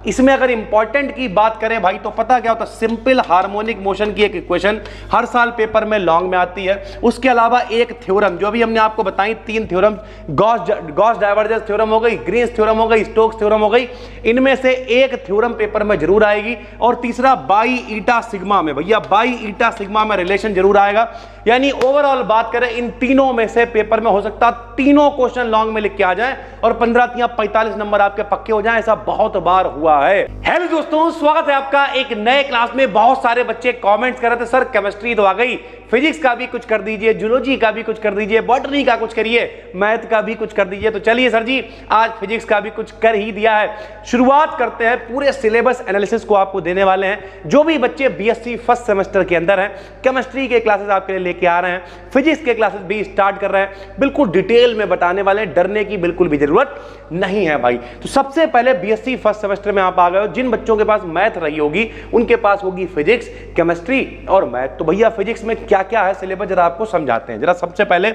इसमें अगर इंपॉर्टेंट की बात करें भाई तो पता क्या होता है, सिंपल हार्मोनिक मोशन की एक इक्वेशन हर साल पेपर में लॉन्ग में आती है। उसके अलावा एक थ्योरम जो भी हमने आपको बताई, 3 थ्योरम, गॉस डाइवर्जेंस थ्योरम हो गई, ग्रीन्स थ्योरम हो गई, स्टोक्स थ्योरम हो गई, इनमें से एक थ्योरम पेपर में जरूर आएगी। और तीसरा बाई ईटा सिग्मा में, भैया बाई ईटा सिग्मा में रिलेशन जरूर आएगा। यानी ओवरऑल बात करें इन तीनों में से पेपर में हो सकता तीनों क्वेश्चन लॉन्ग में लिख के आ जाए और 15-45 नंबर आपके पक्के हो जाएं। ऐसा बहुत बार हुआ है। हेलो दोस्तों, स्वागत है आपका एक नए क्लास में। बहुत सारे बच्चे कमेंट्स कर रहे थे सर केमिस्ट्री तो आ गई, फिजिक्स का भी कुछ कर दीजिए, जूलॉजी का भी कुछ कर दीजिए, बॉटनी का कुछ करिए, मैथ का भी कुछ कर दीजिए। तो चलिए सर जी, आज फिजिक्स का भी कुछ कर ही दिया है। शुरुआत करते हैं, पूरे सिलेबस एनालिसिस को आपको देने वाले हैं। जो भी बच्चे बीएससी फर्स्ट सेमेस्टर के अंदर हैं, केमिस्ट्री के क्लासेस आपके लिए लेके आ रहे हैं, फिजिक्स के क्लासेस भी स्टार्ट कर रहे हैं, बिल्कुल डिटेल में बताने वाले हैं, डरने की बिल्कुल भी जरूरत नहीं है भाई। तो सबसे पहले बीएससी फर्स्ट सेमेस्टर में आप आ गए हो, जिन बच्चों के पास मैथ रही होगी उनके पास होगी फिजिक्स, केमिस्ट्री और मैथ। तो भैया फिजिक्स में क्या क्या है सिलेबस जरा आपको समझाते हैं। जरा सबसे पहले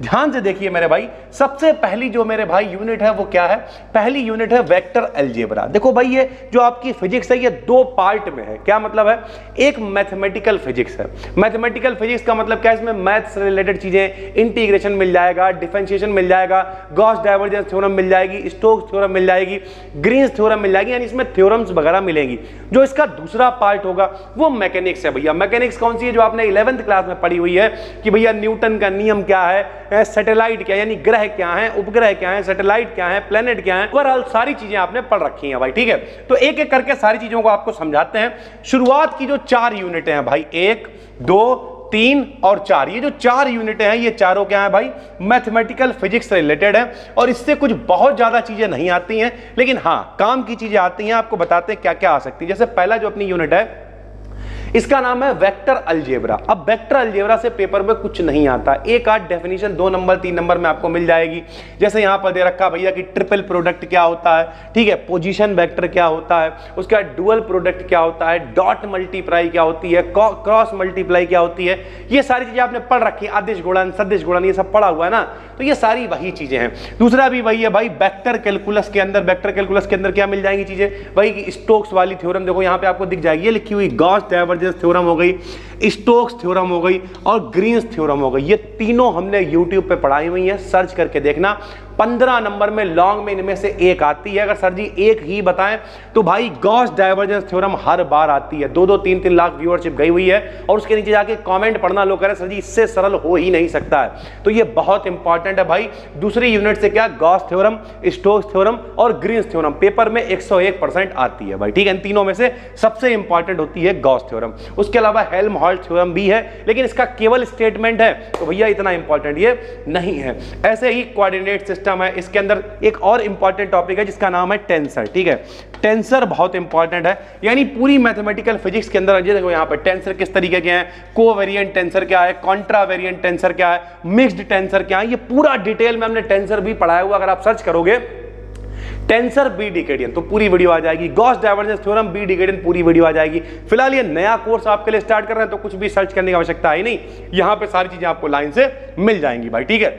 ध्यान से देखिए मेरे भाई, सबसे पहली जो मेरे भाई यूनिट है वो क्या है? पहली यूनिट है वेक्टर अलजेब्रा। देखो भाई, ये जो आपकी फिजिक्स है ये 2 पार्ट में है। क्या मतलब है? एक मैथमेटिकल फिजिक्स है। मैथमेटिकल फिजिक्स का मतलब क्या है? इसमें मैथ से रिलेटेड चीजें, इंटीग्रेशन मिल जाएगा, डिफरेंशिएशन मिल जाएगा, गॉस डाइवर्जेंस थ्योरम मिल जाएगी, स्टोक्स थ्योरम मिल जाएगी, ग्रीन्स थ्योरम मिल जाएगी, यानी इसमें थ्योरम्स वगैरह मिलेंगी। जो इसका दूसरा पार्ट होगा वो मैकेनिक्स है। भैया मैकेनिक्स कौन सी है? जो आपने 11th क्लास में पढ़ी हुई है कि भैया न्यूटन का नियम क्या है, सैटेलाइट क्या, यानी ग्रह क्या है, उपग्रह क्या है, सैटेलाइट क्या है, प्लेनेट क्या है, ओवरऑल सारी चीजें आपने पढ़ रखी हैं भाई। ठीक है, तो एक एक करके सारी चीजों को आपको समझाते हैं। शुरुआत की जो 4 यूनिटें हैं भाई, 1, 2, 3 और 4, ये जो 4 यूनिटें हैं ये चारों क्या है भाई? मैथमेटिकल फिजिक्स से रिलेटेड है। और इससे कुछ बहुत ज्यादा चीजें नहीं आती हैं, लेकिन हाँ काम की चीजें आती हैं। आपको बताते हैं क्या क्या आ सकती है। जैसे पहला जो अपनी यूनिट है इसका नाम है वेक्टर अलजेब्रा। अब वेक्टर अलजेब्रा से पेपर में कुछ नहीं आता, एक आध डेफिनेशन 2 नंबर 3 नंबर में आपको मिल जाएगी। जैसे यहां पर दे रखा भैया कि ट्रिपल प्रोडक्ट क्या होता है, ठीक है, पोजीशन वेक्टर क्या होता है, उसका डुअल प्रोडक्ट क्या होता है, डॉट मल्टीप्लाई क्या होती है, क्रॉस मल्टीप्लाई क्या होती है, ये सारी चीजें आपने पढ़ रखी है। अदिश गुणन, सदिश गुणन, ये सब पढ़ा हुआ है ना, तो ये सारी वही चीजें हैं। दूसरा भी वही है भाई, वेक्टर कैलकुलस के अंदर, वेक्टर कैलकुलस के अंदर क्या मिल जाएंगी चीजें? वही स्टोक्स वाली थ्योरम, देखो यहां पे आपको दिख जाएगी, ये लिखी हुई गॉस डाइवर्जेंस थ्योरम हो गई, स्टोक्स थ्योरम हो गई और ग्रीन्स थ्योरम हो गई। ये तीनों हमने YouTube पे पढ़ाई हुई हैं, सर्च करके देखना। 15 नंबर में लॉन्ग में इनमें से एक आती है। अगर सर जी एक ही बताएं तो भाई गॉस डाइवर्जेंस थ्योरम हर बार आती है। 2-2, 3-3 लाख व्यूअरशिप गई हुई है और उसके नीचे जाके कमेंट पढ़ना, लोग कह रहे सर जी इससे सरल हो ही नहीं सकता है। तो ये बहुत इंपॉर्टेंट है भाई। दूसरी यूनिट से क्या? गॉस थ्योरम, स्टोक्स थ्योरम और ग्रीन्स थ्योरम पेपर में 101% आती है भाई। ठीक है, इन तीनों में से सबसे इंपॉर्टेंट होती है गॉस थ्योरम। उसके अलावा हेल्महोल्ट्ज थ्योरम भी है, लेकिन इसका केवल स्टेटमेंट है, तो भैया इतना इंपॉर्टेंट ये नहीं है। ऐसे ही कोऑर्डिनेट सिस्टम है, इसके अंदर एक और इंपॉर्टेंट टॉपिक है जिसका नाम है टेंसर। ठीक है, टेंसर बहुत इंपॉर्टेंट है। यानी पूरी मैथमेटिकल फिजिक्स के अंदर देखो यहां पर टेंसर किस तरीके के हैं, कोवेरिएंट टेंसर क्या है, कॉन्ट्रावेरिएंट टेंसर क्या है, मिक्स्ड टेंसर क्या है, ये पूरा डिटेल में हमने टेंसर भी पढ़ाया हुआ। अगर आप सर्च करोगे टेंसर बी डिकेडियन तो पूरी वीडियो आ जाएगी, गॉस डाइवर्जेंस थ्योरम बी डिकेडियन पूरी वीडियो आ जाएगी। फिलहाल ये नया कोर्स आपके लिए स्टार्ट कर रहे हैं तो कुछ भी सर्च करने की आवश्यकता है नहीं, यहां पे सारी चीजें आपको लाइन से मिल जाएंगी भाई। ठीक है,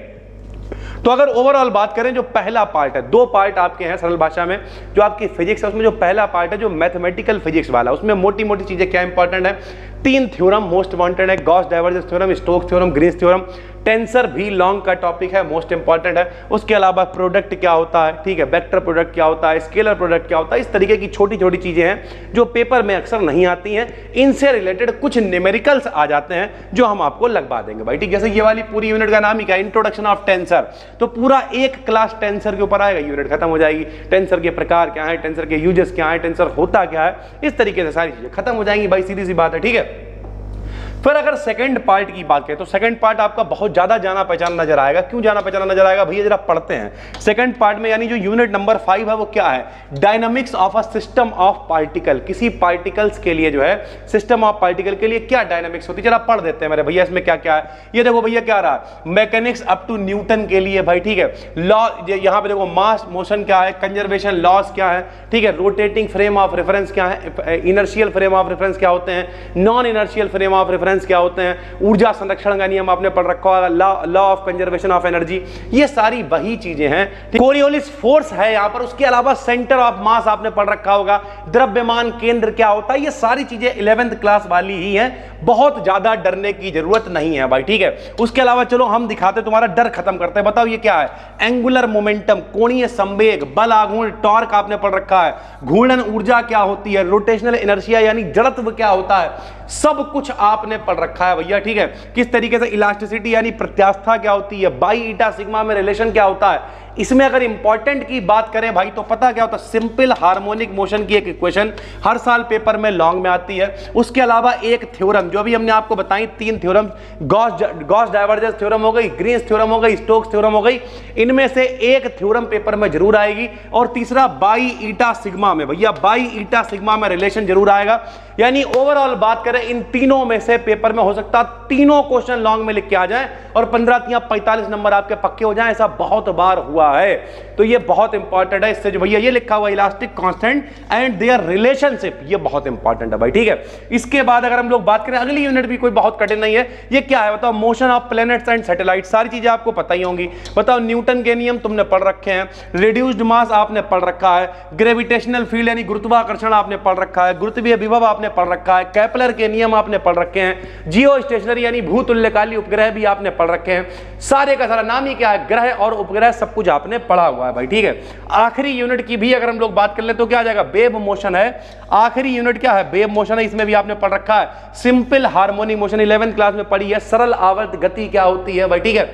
तो अगर ओवरऑल बात करें, जो पहला पार्ट है, 2 पार्ट आपके हैं सरल भाषा में, जो आपकी फिजिक्स है उसमें जो पहला पार्ट है जो मैथमेटिकल फिजिक्स वाला, उसमें मोटी मोटी चीजें क्या इंपॉर्टेंट है? 3 थ्योरम मोस्ट वांटेड है, Gauss divergence theorem, Stokes theorem, Green's theorem. Tensor भी लॉन्ग का टॉपिक है, मोस्ट इंपॉर्टेंट है। उसके अलावा प्रोडक्ट क्या होता है, ठीक है, वेक्टर प्रोडक्ट क्या होता है, स्केलर प्रोडक्ट क्या होता है, इस तरीके की छोटी छोटी चीजें हैं जो पेपर में अक्सर नहीं आती हैं। इनसे रिलेटेड कुछ न्यूमेरिकल्स आ जाते हैं जो हम आपको लगवा देंगे भाई। ठीक, जैसे ये वाली पूरी यूनिट का नाम ही क्या है? Introduction of tensor. तो पूरा एक क्लास टेंसर के ऊपर आएगा, यूनिट खत्म हो जाएगी। टेंसर के प्रकार क्या है, टेंसर के यूजेस क्या है, टेंसर होता क्या है, इस तरीके से सारी चीजें खत्म हो जाएंगी भाई, सीधी सी बात है। ठीक है, फिर अगर सेकंड पार्ट की बात करें तो सेकंड पार्ट आपका बहुत ज्यादा जाना पहचाना नजर आएगा। क्यों जाना पहचाना नजर आएगा भैया? जरा पढ़ते हैं सेकंड पार्ट में। यानी जो यूनिट नंबर 5 है वो क्या है? Dynamics of a system of particle. किसी पार्टिकल्स के लिए जो है, सिस्टम ऑफ पार्टिकल के लिए क्या डायनामिक्स होती है, जरा पढ़ देते हैं मेरे भैया। इसमें क्या क्या है ये देखो भैया, क्या रहा? मैकेनिक्स अप टू न्यूटन के लिए भाई। ठीक है, लॉ यहां पे देखो, मास मोशन क्या है, कंजर्वेशन लॉस क्या है, ठीक है, रोटेटिंग फ्रेम ऑफ रेफरेंस क्या है, इनर्शियल फ्रेम ऑफ रेफरेंस क्या होते हैं, non inertial frame of reference difference क्या होते हैं, ऊर्जा संरक्षण का नियम आपने पढ़ रखा होगा, law of conservation of energy, ये सारी वही चीजें हैं। कोरियोलिस फोर्स है यहां पर, उसके अलावा सेंटर ऑफ मास आपने पढ़ रखा होगा, द्रव्यमान केंद्र क्या होता है, ये सारी चीजें 11th क्लास वाली ही हैं, बहुत ज्यादा डरने की जरूरत नहीं है भाई, ठीक है। उसके अलावा चलो हम दिखाते, तुम्हारा डर खत्म करते हैं। बताओ ये क्या है, एंगुलर मोमेंटम, कोणीय संवेग, बल आघूर्ण, टॉर्क आपने पढ़ रखा है, घूर्णन ऊर्जा क्या होती है, रोटेशनल इनर्शिया यानी जड़त्व क्या होता है, सब कुछ आपने पढ़ रखा है भैया, ठीक है। किस तरीके से इलास्टिसिटी यानी प्रत्यास्थता क्या होती है, बाई ईटा सिग्मा में रिलेशन क्या होता है। इसमें अगर इंपॉर्टेंट की बात करें भाई तो पता क्या होता है, सिंपल हार्मोनिक मोशन की एक इक्वेशन हर साल पेपर में लॉन्ग में आती है। उसके अलावा एक थ्योरम जो भी हमने आपको बताई, 3 थ्योरम, गॉस डाइवर्जेंस थ्योरम हो गई, ग्रीन्स थ्योरम हो गई, स्टोक्स थ्योरम हो गई, इनमें से एक थ्योरम पेपर में जरूर आएगी। और तीसरा बाई ईटा सिग्मा में, भैया बाई ईटा सिग्मा में रिलेशन जरूर आएगा। यानी ओवरऑल बात करें इन तीनों में से पेपर में हो सकता है तीनों क्वेश्चन लॉन्ग में लिख के आ जाएं और 15-45 नंबर आपके पक्के हो जाएं, ऐसा बहुत बार हुआ है। तो ये बहुत इंपॉर्टेंट है। इससे जो भैया ये लिखा हुआ elastic constant and their relationship, ये बहुत इंपॉर्टेंट है भाई, ठीक है। इसके बाद अगर हम लोग बात करें, अगली यूनिट भी कोई बहुत कठिन नहीं है। ये क्या है बताओ, motion of planets and satellite, सारी चीजें आपको पता ही होंगी। बताओ न्यूटन के नियम तुमने पढ़ रखे हैं, रिड्यूस्ड मास आपने पढ़ रखा है, ग्रेविटेशनल फील्ड यानी गुरुत्वाकर्षण आपने पढ़ रखा है, गुरुत्वीय विभव आपने पढ़ रखा है, केपलर के नियम आपने पढ़ रखे हैं, जियो स्टेशनरी यानी भूतुल्यकाली उपग्रह भी आपने पढ़ रखे हैं। सारे का सारा नाम ही क्या है, ग्रह और उपग्रह, सब कुछ आपने पढ़ा हुआ है भाई, ठीक है। आखिरी यूनिट की भी अगर हम लोग बात कर ले तो क्या आ जाएगा, वेव मोशन है। आखिरी यूनिट क्या है, वेव मोशन है, इसमें भी आपने पढ़ रखा है simple harmonic motion, 11th class में पढ़ी है। सरल आवर्त गति क्या होती है भाई, ठीक है।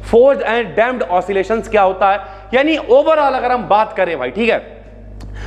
फोर्स्ड एंड डैम्प्ड ऑसिलेशंस क्या होता है, यानी ओवरऑल अगर हम बात करें भाई, ठीक है,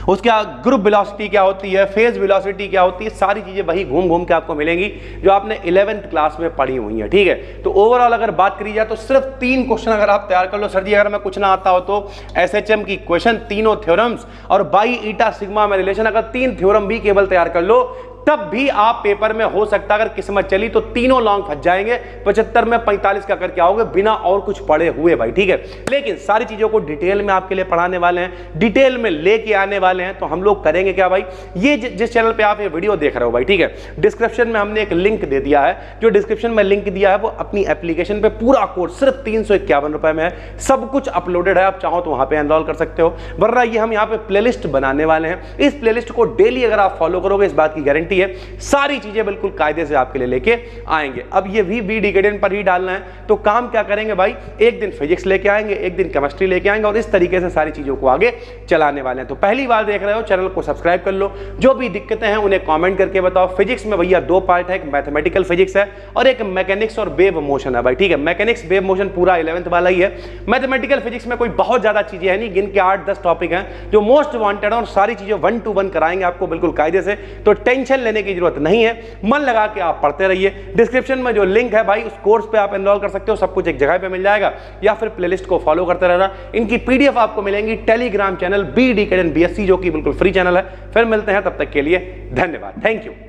उसके ग्रुप वेलोसिटी क्या होती है, फेज वेलोसिटी क्या होती है, सारी चीजें वही घूम घूम के आपको मिलेंगी जो आपने 11th क्लास में पढ़ी हुई है, ठीक है। तो ओवरऑल अगर बात करी जाए तो सिर्फ 3 क्वेश्चन अगर आप तैयार कर लो, सर जी अगर मैं कुछ ना आता हो तो एसएचएम की क्वेश्चन, तीनों थ्योरम्स और बाई ईटा सिग्मा में रिलेशन, अगर 3 थ्योरम भी केवल तैयार कर लो तब भी आप पेपर में हो सकता है, अगर किस्मत चली तो तीनों लॉन्ग फंस जाएंगे, 75 में 45 का करके आओगे बिना और कुछ पढ़े हुए भाई, ठीक है। लेकिन सारी चीजों को डिटेल में आपके लिए पढ़ाने वाले हैं, डिटेल में लेके आने वाले हैं। तो हम लोग करेंगे क्या भाई, ये जिस चैनल पे आप ये वीडियो देख रहे हो भाई, ठीक है, डिस्क्रिप्शन में हमने एक लिंक दे दिया है। जो डिस्क्रिप्शन में लिंक दिया है वो अपनी एप्लीकेशन पे पूरा कोर्स सिर्फ 351 रुपए में है, सब कुछ अपलोडेड है, आप चाहो तो वहां पे एनरोल कर सकते हो। वरना ये हम यहाँ पे प्लेलिस्ट बनाने वाले हैं, इस प्लेलिस्ट को डेली अगर आप फॉलो करोगे इस बात की गारंटी है, सारी चीजें बिल्कुल कायदे से आपके लिए लेके आएंगे। अब ये भी डिकेडेंट पर ही डालना है, तो काम क्या करेंगे भाई, एक दिन फिजिक्स लेके आएंगे, एक दिन केमिस्ट्री लेके आएंगे और इस तरीके से सारी चीजों को आगे चलाने वाले हैं। तो पहली बार देख रहे हो चैनल को सब्सक्राइब कर लो, जो भी दिक्कतें हैं उन्हें कॉमेंट करके बताओ। फिजिक्स में भैया 2 पार्ट है, एक मैथमेटिकल फिजिक्स है और एक मैकेनिक्स और वेव मोशन है भाई, ठीक है। मैकेनिक्स वेव मोशन पूरा 11th वाला ही है। मैथमेटिकल फिजिक्स में कोई बहुत ज्यादा चीजें हैं नहीं, गिन के 8-10 टॉपिक हैं जो मोस्ट वांटेड है और सारी चीजें 1 to 1 कराएंगे आपको बिल्कुल कायदे से, तो टेंशन लेने की जरूरत नहीं है, मन लगा के आप पढ़ते रहिए। डिस्क्रिप्शन में जो लिंक है भाई उस कोर्स पे आप एनरोल कर सकते हो, सब कुछ एक जगह पे मिल जाएगा, या फिर प्लेलिस्ट को फॉलो करते रहना। इनकी पीडीएफ आपको मिलेंगी Telegram channel BD Academy BSc, जो कि बिल्कुल फ्री चैनल है। फिर मिलते हैं, तब तक के लिए धन्यवाद, थैंक यू।